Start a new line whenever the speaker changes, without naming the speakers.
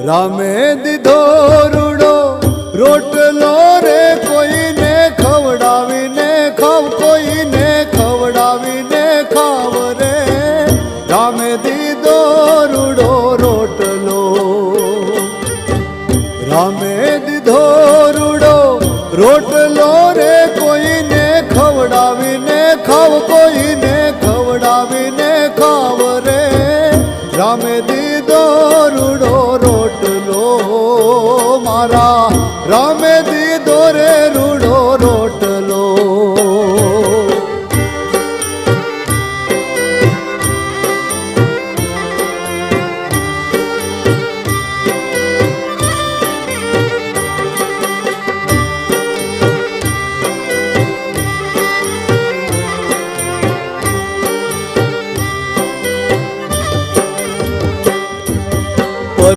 રામે દીધો રૂડો રોટલો રે કોઈને ખવડાવીને ખાવ, કોઈને ખવડાવીને ખાવ રે. રામે દીધો રૂડો રોટલો, રામે દીધો રૂડો રોટલો રે કોઈને ખવડાવીને ખાવ, કોઈને ખવડાવીને ખાવ રે. રામે દીધો રૂડો રોટલો, મારા રામે દીધો રે